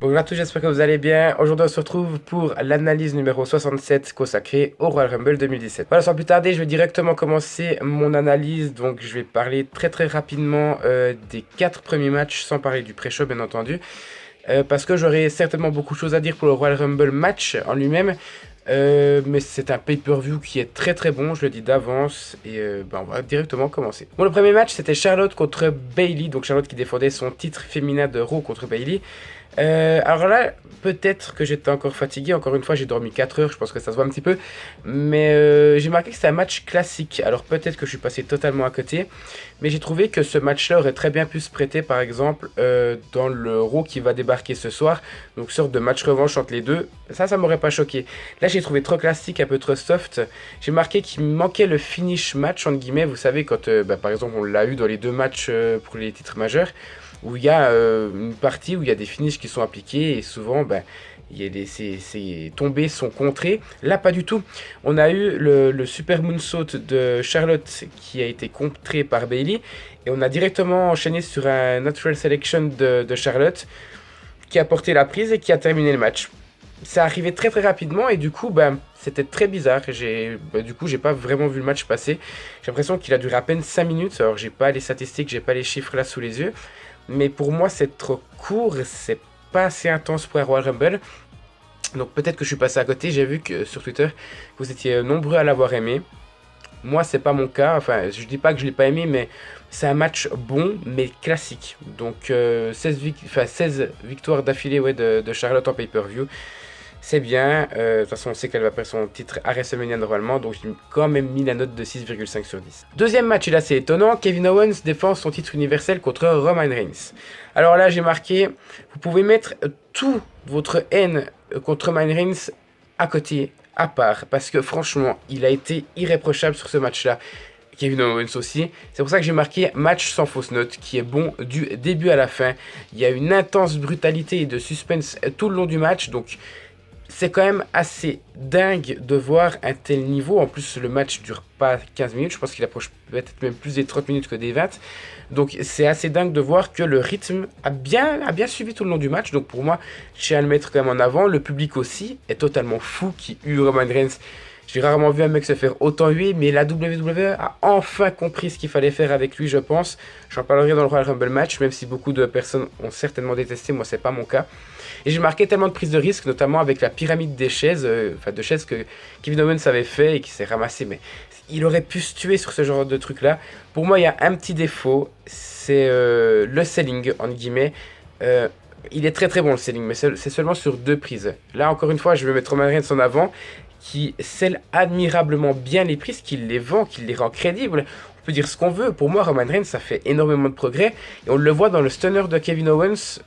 Bonjour à tous, j'espère que vous allez bien. Aujourd'hui, on se retrouve pour l'analyse numéro 67 consacrée au Royal Rumble 2017. Voilà, sans plus tarder, je vais directement commencer mon analyse. Donc, je vais parler très rapidement des 4 premiers matchs, sans parler du pré-show, bien entendu. Parce que j'aurai certainement beaucoup de choses à dire pour le Royal Rumble match en lui-même. Mais c'est un pay-per-view qui est très bon, je le dis d'avance, et on va directement commencer. Bon, le premier match c'était Charlotte contre Bayley, donc Charlotte qui défendait son titre féminin de Raw contre Bayley. Alors là, peut-être que j'étais encore fatigué, encore une fois j'ai dormi 4 heures, je pense que ça se voit un petit peu, mais j'ai marqué que c'était un match classique, alors peut-être que je suis passé totalement à côté, mais j'ai trouvé que ce match-là aurait très bien pu se prêter par exemple dans le Raw qui va débarquer ce soir, donc sorte de match revanche entre les deux, ça m'aurait pas choqué. Là j'ai trouvé trop classique, un peu trop soft, j'ai marqué qu'il manquait le finish match entre guillemets, vous savez quand par exemple on l'a eu dans les deux matchs pour les titres majeurs, où il y a une partie où il y a des finishes qui sont appliqués et souvent ces tombées sont contrées. Là pas du tout, on a eu le super moonsault de Charlotte qui a été contré par Bayley et on a directement enchaîné sur un natural selection de Charlotte qui a porté la prise et qui a terminé le match. Ça arrivait très rapidement et du coup c'était très bizarre. Du coup j'ai pas vraiment vu le match passer. J'ai l'impression qu'il a duré à peine 5 minutes. Alors j'ai pas les statistiques, j'ai pas les chiffres là sous les yeux. Mais pour moi c'est trop court, c'est pas assez intense pour un Royal Rumble. Donc peut-être que je suis passé à côté. J'ai vu que sur Twitter vous étiez nombreux à l'avoir aimé. Moi c'est pas mon cas, enfin je dis pas que je l'ai pas aimé, mais c'est un match bon mais classique. Donc 16 victoires d'affilée de Charlotte en pay-per-view. C'est bien, de toute façon on sait qu'elle va perdre son titre à WrestleMania normalement, donc j'ai quand même mis la note de 6,5 sur 10. Deuxième match, et là c'est étonnant, Kevin Owens défend son titre universel contre Roman Reigns. Alors là j'ai marqué, vous pouvez mettre toute votre haine contre Roman Reigns à côté, à part, parce que franchement il a été irréprochable sur ce match-là. Kevin Owens aussi. C'est pour ça que j'ai marqué match sans fausse note, qui est bon du début à la fin. Il y a une intense brutalité et de suspense tout le long du match, donc c'est quand même assez dingue de voir un tel niveau. En plus, le match dure pas 15 minutes. Je pense qu'il approche peut-être même plus des 30 minutes que des 20. Donc, c'est assez dingue de voir que le rythme a bien suivi tout le long du match. Donc, pour moi, je tiens à le mettre quand même en avant. Le public aussi est totalement fou qui hue Roman Reigns. J'ai rarement vu un mec se faire autant huer, mais la WWE a enfin compris ce qu'il fallait faire avec lui, je pense. J'en parlerai dans le Royal Rumble match, même si beaucoup de personnes ont certainement détesté, moi c'est pas mon cas. Et j'ai marqué tellement de prises de risque, notamment avec la pyramide des chaises, de chaises que Kevin Owens avait fait et qui s'est ramassé, mais il aurait pu se tuer sur ce genre de truc là. Pour moi il y a un petit défaut, c'est le selling, entre guillemets. Il est très bon le selling, mais c'est seulement sur 2 prises. Là encore une fois je vais mettre Roman Reigns en avant, qui scelle admirablement bien les prises, qui les vend, qui les rend crédibles. On peut dire ce qu'on veut. Pour moi, Roman Reigns, ça fait énormément de progrès. Et on le voit dans le stunner de Kevin Owens,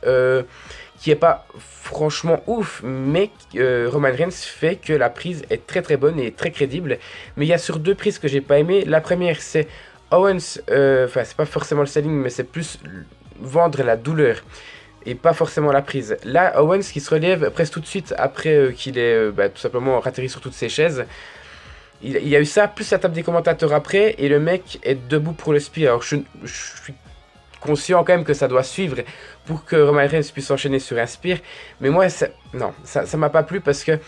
qui est pas franchement ouf, mais Roman Reigns fait que la prise est très bonne et très crédible. Mais il y a sur 2 prises que j'ai pas aimé. La première, c'est Owens, c'est pas forcément le selling, mais c'est plus vendre la douleur et pas forcément la prise. Là, Owens qui se relève presque tout de suite après qu'il ait tout simplement ratterri sur toutes ses chaises. Il y a eu ça, plus la table des commentateurs après, et le mec est debout pour le spear. Alors je suis conscient quand même que ça doit suivre pour que Roman Reigns puisse enchaîner sur un spear. Mais moi, ça m'a pas plu parce que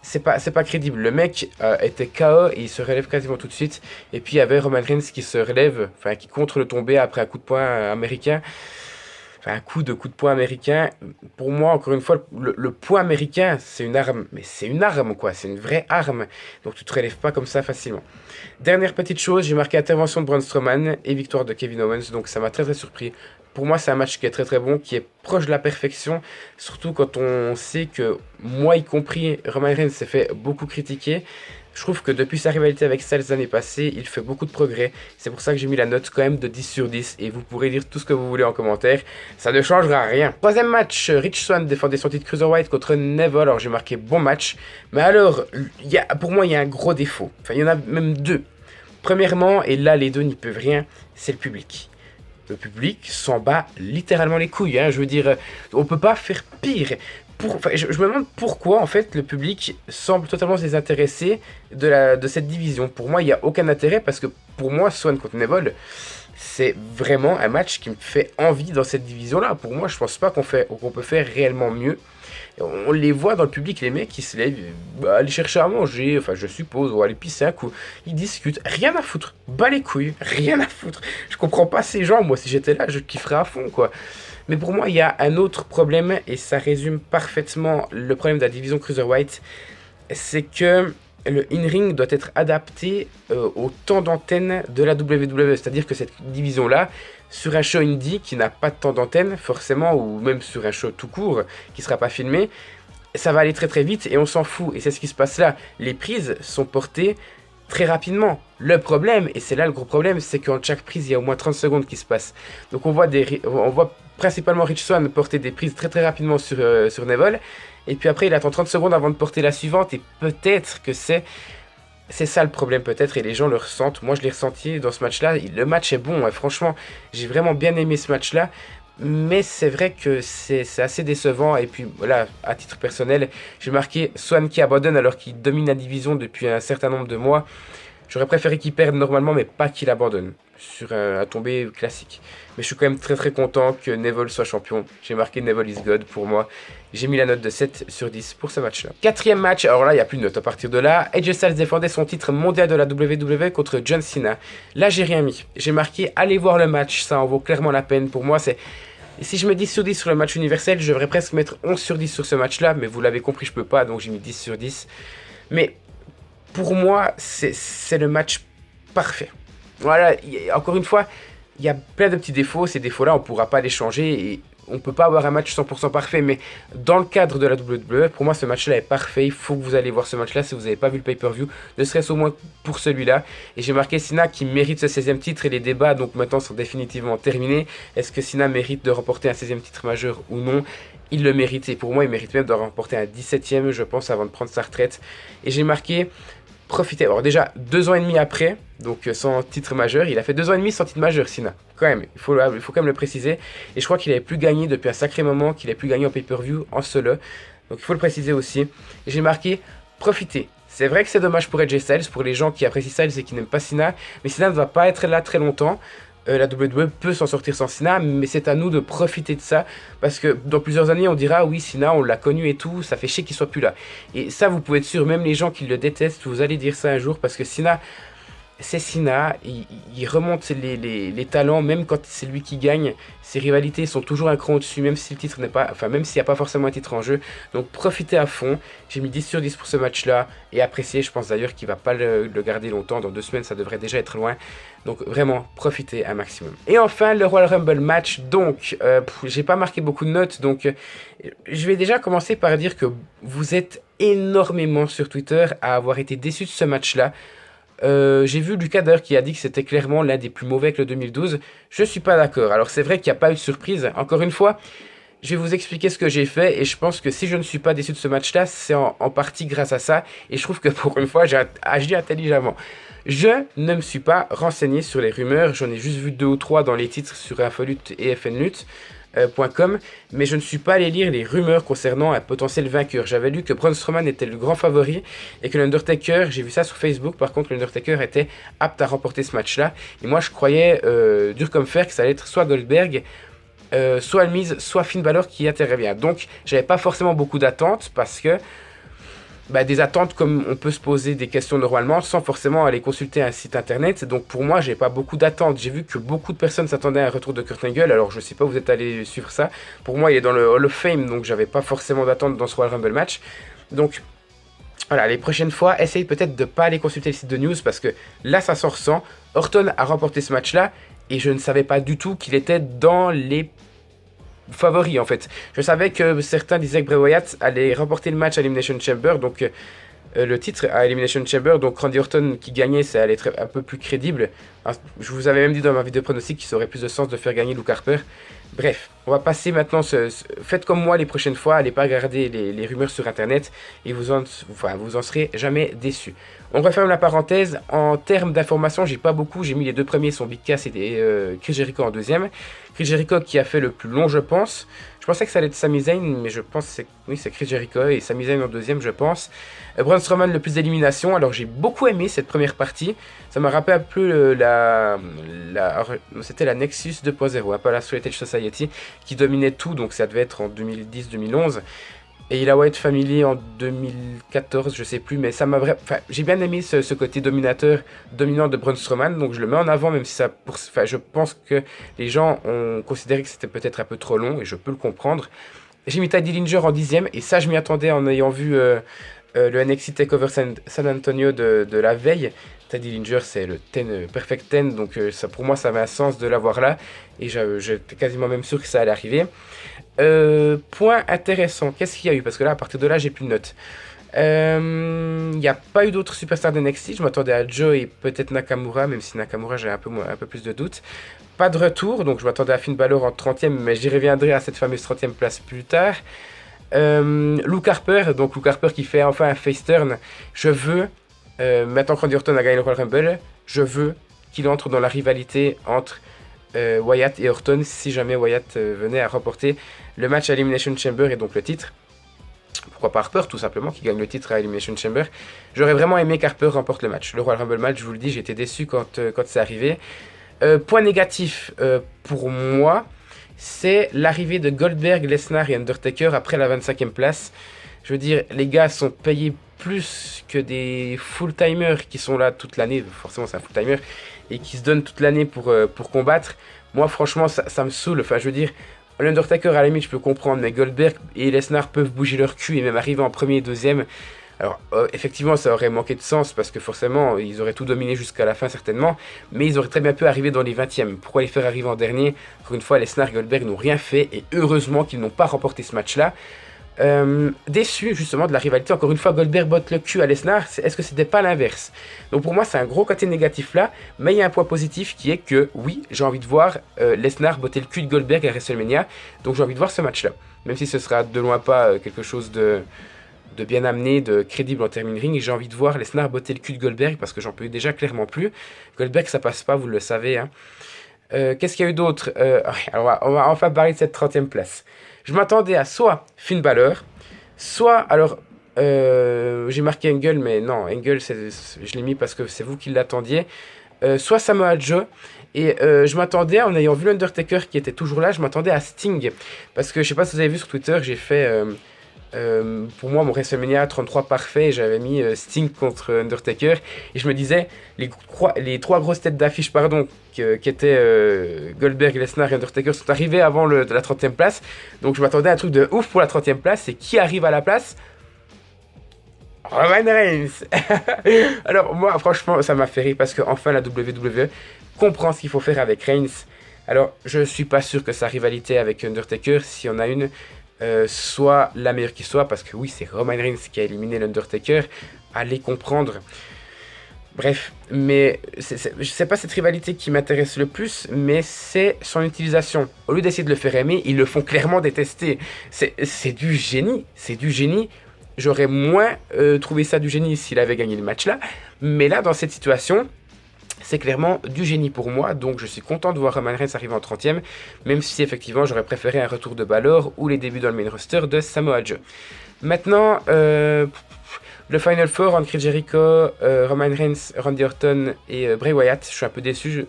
c'est pas crédible. Le mec était KO et il se relève quasiment tout de suite. Et puis il y avait Roman Reigns qui se relève, qui contre le tombé après un coup de poing américain. Un coup de poing américain, pour moi, encore une fois, le poing américain, c'est une arme, mais c'est une arme, quoi, c'est une vraie arme, donc tu te relèves pas comme ça facilement. Dernière petite chose, j'ai marqué intervention de Braun Strowman et victoire de Kevin Owens, donc ça m'a très surpris. Pour moi, c'est un match qui est très bon, qui est proche de la perfection, surtout quand on sait que, moi y compris, Roman Reigns s'est fait beaucoup critiquer. Je trouve que depuis sa rivalité avec Styles l'année passée, il fait beaucoup de progrès. C'est pour ça que j'ai mis la note quand même de 10 sur 10. Et vous pourrez dire tout ce que vous voulez en commentaire. Ça ne changera rien. Troisième match, Rich Swann défendait son titre Cruiserweight contre Neville. Alors j'ai marqué bon match. Mais alors, pour moi, il y a un gros défaut. Enfin, il y en a même 2. Premièrement, et là les 2 n'y peuvent rien, c'est le public. Le public s'en bat littéralement les couilles. Je veux dire, on peut pas faire pire. Je me demande pourquoi en fait le public semble totalement se désintéressé de cette division. Pour moi, il n'y a aucun intérêt parce que pour moi, Swann contre Neville, c'est vraiment un match qui me fait envie dans cette division-là. Pour moi, je pense pas qu'on peut faire réellement mieux. On les voit dans le public, les mecs qui se lèvent, aller chercher à manger, enfin je suppose, ou aller pisser un coup. Ils discutent, rien à foutre, bas les couilles, rien à foutre. Je comprends pas ces gens, moi si j'étais là, je kifferais à fond quoi. Mais pour moi, il y a un autre problème, et ça résume parfaitement le problème de la division Cruiserweight, c'est que le in-ring doit être adapté au temps d'antenne de la WWE. C'est-à-dire que cette division-là, sur un show indie qui n'a pas de temps d'antenne, forcément, ou même sur un show tout court, qui ne sera pas filmé, ça va aller très très vite et on s'en fout. Et c'est ce qui se passe là. Les prises sont portées très rapidement. Le problème, et c'est là le gros problème, c'est qu'en chaque prise, il y a au moins 30 secondes qui se passent. Donc on voit principalement Rich Swann porter des prises très très rapidement sur Neville. Et puis après, il attend 30 secondes avant de porter la suivante. Et peut-être que c'est ça le problème peut-être. Et les gens le ressentent. Moi, je l'ai ressenti dans ce match-là. Le match est bon. Hein. Franchement, j'ai vraiment bien aimé ce match-là. Mais c'est vrai que c'est assez décevant. Et puis voilà, à titre personnel, j'ai marqué Swann qui abandonne alors qu'il domine la division depuis un certain nombre de mois. J'aurais préféré qu'il perde normalement, mais pas qu'il abandonne sur un tombé classique. Mais je suis quand même très très content que Neville soit champion. J'ai marqué Neville is God pour moi. J'ai mis la note de 7 sur 10 pour ce match-là. Quatrième match, alors là il n'y a plus de note à partir de là. AJ Styles défendait son titre mondial de la WWE contre John Cena. Là j'ai rien mis. J'ai marqué allez voir le match, ça en vaut clairement la peine. Pour moi c'est... Si je mets 10 sur 10 sur le match universel, je devrais presque mettre 11 sur 10 sur ce match-là. Mais vous l'avez compris, je peux pas, donc j'ai mis 10 sur 10. Mais pour moi, c'est le match parfait. Voilà, encore une fois, il y a plein de petits défauts. Ces défauts-là, on ne pourra pas les changer et on ne peut pas avoir un match 100% parfait. Mais dans le cadre de la WWE, pour moi, ce match-là est parfait. Il faut que vous allez voir ce match-là si vous n'avez pas vu le pay-per-view, ne serait-ce au moins pour celui-là. Et j'ai marqué Cena qui mérite ce 16e titre et les débats donc maintenant sont définitivement terminés. Est-ce que Cena mérite de remporter un 16e titre majeur ou non? Il le mérite et pour moi, il mérite même de remporter un 17e, je pense, avant de prendre sa retraite. Et j'ai marqué... Profitez. Alors déjà, 2 ans et demi après, donc sans titre majeur, il a fait 2 ans et demi sans titre majeur, Cena. Quand même, il faut quand même le préciser. Et je crois qu'il n'avait plus gagné depuis un sacré moment, qu'il n'avait plus gagné en pay-per-view, en solo. Donc il faut le préciser aussi. Et j'ai marqué, profitez. C'est vrai que c'est dommage pour AJ Styles, pour les gens qui apprécient Styles et qui n'aiment pas Cena, mais Cena ne va pas être là très longtemps. La WWE peut s'en sortir sans Cena, mais c'est à nous de profiter de ça, parce que dans plusieurs années on dira oui Cena on l'a connu et tout, ça fait chier qu'il soit plus là. Et ça vous pouvez être sûr, même les gens qui le détestent, vous allez dire ça un jour, parce que Cena, c'est Cena, il remonte les talents, même quand c'est lui qui gagne, ses rivalités sont toujours un cran au-dessus, même si le titre n'est pas, enfin même s'il n'y a pas forcément un titre en jeu. Donc profitez à fond, j'ai mis 10 sur 10 pour ce match-là, et appréciez, je pense d'ailleurs qu'il ne va pas le garder longtemps, dans 2 semaines ça devrait déjà être loin. Donc vraiment, profitez un maximum. Et enfin, le Royal Rumble match, donc, j'ai pas marqué beaucoup de notes, donc je vais déjà commencer par dire que vous êtes énormément sur Twitter à avoir été déçus de ce match-là. J'ai vu Lucas d'ailleurs qui a dit que c'était clairement l'un des plus mauvais que le 2012. Je suis pas d'accord. Alors c'est vrai qu'il n'y a pas eu de surprise. Encore une fois, je vais vous expliquer ce que j'ai fait et je pense que si je ne suis pas déçu de ce match-là, c'est en partie grâce à ça. Et je trouve que pour une fois, j'ai agi intelligemment. Je ne me suis pas renseigné sur les rumeurs. J'en ai juste vu 2 ou 3 dans les titres sur Infolut et FNlut. .com, mais je ne suis pas allé lire les rumeurs concernant un potentiel vainqueur. J'avais lu que Braun Strowman était le grand favori et que l'Undertaker, j'ai vu ça sur Facebook, par contre l'Undertaker était apte à remporter ce match-là. Et moi je croyais, dur comme fer, que ça allait être soit Goldberg, soit Almiz, soit Finn Balor qui intervient. Donc j'avais pas forcément beaucoup d'attentes parce que des attentes comme on peut se poser des questions normalement sans forcément aller consulter un site internet. Donc pour moi, j'ai pas beaucoup d'attentes. J'ai vu que beaucoup de personnes s'attendaient à un retour de Kurt Angle. Alors je sais pas où vous êtes allé suivre ça. Pour moi, il est dans le Hall of Fame, donc j'avais pas forcément d'attente dans ce Royal Rumble match. Donc voilà, les prochaines fois, essayez peut-être de pas aller consulter le site de news parce que là, ça s'en ressent. Orton a remporté ce match-là et je ne savais pas du tout qu'il était dans les favori en fait. Je savais que certains disaient que Bray Wyatt allait remporter le match à Elimination Chamber, donc le titre à Elimination Chamber, donc Randy Orton qui gagnait, ça allait être un peu plus crédible. Je vous avais même dit dans ma vidéo pronostic qu'il aurait plus de sens de faire gagner Luke Harper. Bref, on va passer maintenant, faites comme moi les prochaines fois, allez pas regarder les rumeurs sur internet et vous en serez jamais déçus. On referme la parenthèse. En termes d'informations, j'ai pas beaucoup, j'ai mis les 2 premiers, sont Big Cass et Chris Jericho en deuxième. Chris Jericho qui a fait le plus long je pense. Je pensais que ça allait être Sami Zayn, mais je pense que c'est Chris Jericho et Sami Zayn en deuxième je pense. Braun Strowman le plus d'éliminations, alors j'ai beaucoup aimé cette première partie, Ça m'a rappelé un peu c'était la Nexus 2.0, hein, pas la Solid Edge Society, qui dominait tout, donc ça devait être en 2010-2011. Et la White Family en 2014, je sais plus, mais ça m'a vraiment... Enfin, j'ai bien aimé ce côté dominant de Braun Strowman, donc je le mets en avant, même si ça... Enfin, je pense que les gens ont considéré que c'était peut-être un peu trop long, et je peux le comprendre. J'ai mis Ty Dillinger en 10ème, et ça, je m'y attendais en ayant vu le NXT TakeOver San Antonio de la veille. Ty Dillinger, c'est le Perfect 10, donc ça, pour moi, ça avait un sens de l'avoir là, et j'étais quasiment même sûr que ça allait arriver. Point intéressant, qu'est-ce qu'il y a eu? Parce que là, à partir de là, j'ai plus de notes. Il n'y a pas eu d'autres superstars de NXT. Je m'attendais à Joe et peut-être Nakamura, même si Nakamura, j'ai un peu plus de doutes. Pas de retour, donc je m'attendais à Finn Balor en 30ème, mais j'y reviendrai à cette fameuse 30ème place plus tard. Luke Harper, donc Luke Harper qui fait enfin un face turn. Je veux, maintenant que Randy Orton a gagné le Royal Rumble, je veux qu'il entre dans la rivalité entre Wyatt et Orton si jamais Wyatt venait à remporter le match à Elimination Chamber et donc le titre. Pourquoi pas Harper tout simplement qui gagne le titre à Elimination Chamber. J'aurais vraiment aimé qu'Harper remporte le match. Le Royal Rumble match, je vous le dis, j'ai été déçu quand c'est arrivé. Point négatif pour moi, c'est l'arrivée de Goldberg, Lesnar et Undertaker après la 25e place. Je veux dire, les gars sont payés plus que des full-timers qui sont là toute l'année, forcément c'est un full-timer, et qui se donnent toute l'année pour combattre. Moi franchement ça me saoule, enfin je veux dire, l'Undertaker à la limite je peux comprendre, mais Goldberg et Lesnar peuvent bouger leur cul et même arriver en premier et deuxième. Alors effectivement ça aurait manqué de sens parce que forcément ils auraient tout dominé jusqu'à la fin certainement, mais ils auraient très bien pu arriver dans les 20e. Pourquoi les faire arriver en dernier? Encore une fois, Lesnar et Goldberg n'ont rien fait et heureusement qu'ils n'ont pas remporté ce match-là. Déçu justement de la rivalité. Encore une fois, Goldberg botte le cul à Lesnar. Est-ce que c'était pas l'inverse? Donc pour moi, c'est un gros côté négatif là. Mais il y a un point positif qui est que oui, j'ai envie de voir Lesnar botter le cul de Goldberg à WrestleMania. Donc j'ai envie de voir ce match là. Même si ce sera de loin pas quelque chose de bien amené, de crédible en termes ring. J'ai envie de voir Lesnar botter le cul de Goldberg parce que j'en peux déjà clairement plus. Goldberg, ça passe pas, vous le savez. Hein. Qu'est-ce qu'il y a eu d'autre? Alors on va enfin parler de cette 30e place. Je m'attendais à soit Finn Balor, soit, alors, j'ai marqué Angle, mais non, Angle, je l'ai mis parce que c'est vous qui l'attendiez, soit Samoa Joe, et je m'attendais, en ayant vu l'Undertaker qui était toujours là, je m'attendais à Sting, parce que je sais pas si vous avez vu sur Twitter, j'ai fait, pour moi, mon WrestleMania 33 parfait, j'avais mis Sting contre Undertaker, et je me disais, les trois grosses têtes d'affiche, qui étaient Goldberg, Lesnar et Undertaker, sont arrivés avant la 30e place, donc je m'attendais à un truc de ouf pour la 30e place, et qui arrive à la place? Roman Reigns. Alors moi, franchement, ça m'a fait rire, parce que enfin la WWE comprend ce qu'il faut faire avec Reigns. Alors, je suis pas sûr que sa rivalité avec Undertaker, s'il y en a une, soit la meilleure qui soit, parce que oui, c'est Roman Reigns qui a éliminé l'Undertaker, allez comprendre. Bref, mais c'est pas cette rivalité qui m'intéresse le plus, mais c'est son utilisation. Au lieu d'essayer de le faire aimer, ils le font clairement détester. C'est du génie, c'est du génie. J'aurais moins trouvé ça du génie s'il avait gagné le match là, mais là, dans cette situation, c'est clairement du génie pour moi, donc je suis content de voir Roman Reigns arriver en 30e, même si effectivement j'aurais préféré un retour de Balor ou les débuts dans le main roster de Samoa Joe. Maintenant, le Final Four entre Chris Jericho, Roman Reigns, Randy Orton et Bray Wyatt. Je suis un peu déçu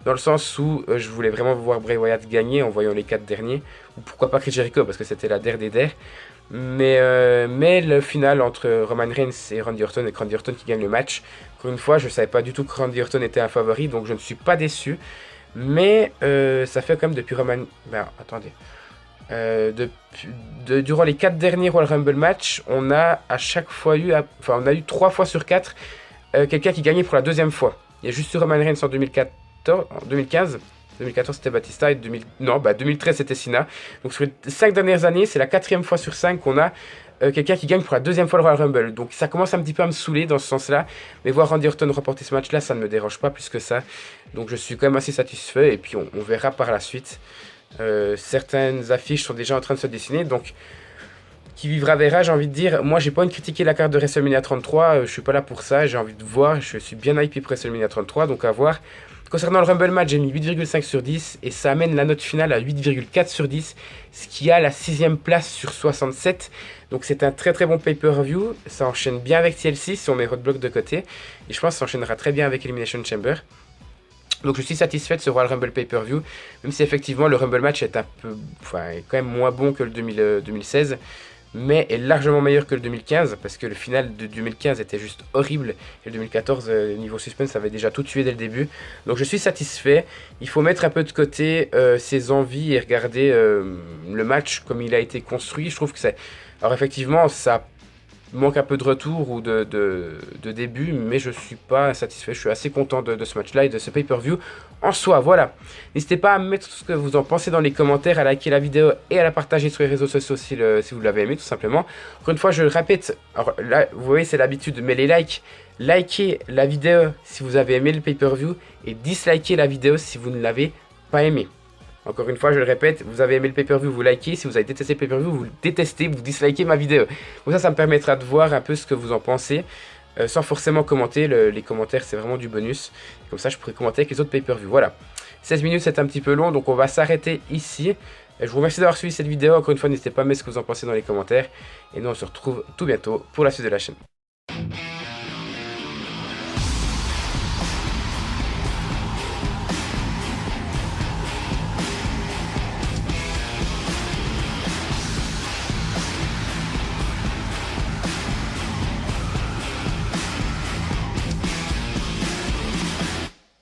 dans le sens où je voulais vraiment voir Bray Wyatt gagner en voyant les 4 derniers, ou pourquoi pas Chris Jericho parce que c'était la der des der. Mais le final entre Roman Reigns et Randy Orton, et Randy Orton qui gagne le match, encore une fois, je ne savais pas du tout que Randy Orton était un favori, donc je ne suis pas déçu. Mais ça fait quand même depuis Roman... Ben, attendez. Durant les 4 derniers Royal Rumble match, on a à chaque fois eu... Enfin, on a eu 3 fois sur 4 quelqu'un qui gagnait pour la deuxième fois. Il y a juste eu Roman Reigns en 2015... 2014 c'était Batista et 2013 c'était Cena. Donc sur les 5 dernières années, c'est la 4e fois sur 5 qu'on a quelqu'un qui gagne pour la deuxième fois le Royal Rumble. Donc ça commence un petit peu à me saouler dans ce sens-là. Mais voir Randy Orton remporter ce match-là, ça ne me dérange pas plus que ça. Donc je suis quand même assez satisfait et puis on verra par la suite. Certaines affiches sont déjà en train de se dessiner. Donc qui vivra verra, j'ai envie de dire. Moi j'ai pas envie de critiquer la carte de WrestleMania 33. Je suis pas là pour ça. J'ai envie de voir. Je suis bien hypé pour WrestleMania 33. Donc à voir. Concernant le Rumble match, j'ai mis 8,5 sur 10 et ça amène la note finale à 8,4 sur 10, ce qui a la 6ème place sur 67. Donc c'est un très très bon pay-per-view, ça enchaîne bien avec TLC si on met Roadblock de côté, et je pense que ça enchaînera très bien avec Elimination Chamber. Donc je suis satisfait de ce Royal Rumble pay-per-view, même si effectivement le Rumble match est est quand même moins bon que le 2016, mais est largement meilleur que le 2015, parce que le final de 2015 était juste horrible, et le 2014, niveau suspense, avait déjà tout tué dès le début. Donc je suis satisfait, il faut mettre un peu de côté ses envies et regarder le match comme il a été construit. Je trouve que c'est... Alors effectivement, ça manque un peu de retour ou de début, mais je suis pas insatisfait, je suis assez content de ce match-là et de ce pay-per-view en soi, voilà. N'hésitez pas à mettre ce que vous en pensez dans les commentaires, à liker la vidéo et à la partager sur les réseaux sociaux si vous l'avez aimé, tout simplement. Encore une fois, je le répète, alors là, vous voyez, c'est l'habitude, mais les likes, likez la vidéo si vous avez aimé le pay-per-view et dislikez la vidéo si vous ne l'avez pas aimé. Encore une fois, je le répète, vous avez aimé le pay-per-view, vous likez. Si vous avez détesté le pay-per-view, vous le détestez, vous dislikez ma vidéo. Donc ça me permettra de voir un peu ce que vous en pensez, sans forcément commenter. Les commentaires, c'est vraiment du bonus. Comme ça, je pourrais commenter avec les autres pay-per-view. Voilà. 16 minutes, c'est un petit peu long, donc on va s'arrêter ici. Je vous remercie d'avoir suivi cette vidéo. Encore une fois, n'hésitez pas à mettre ce que vous en pensez dans les commentaires. Et nous, on se retrouve tout bientôt pour la suite de la chaîne.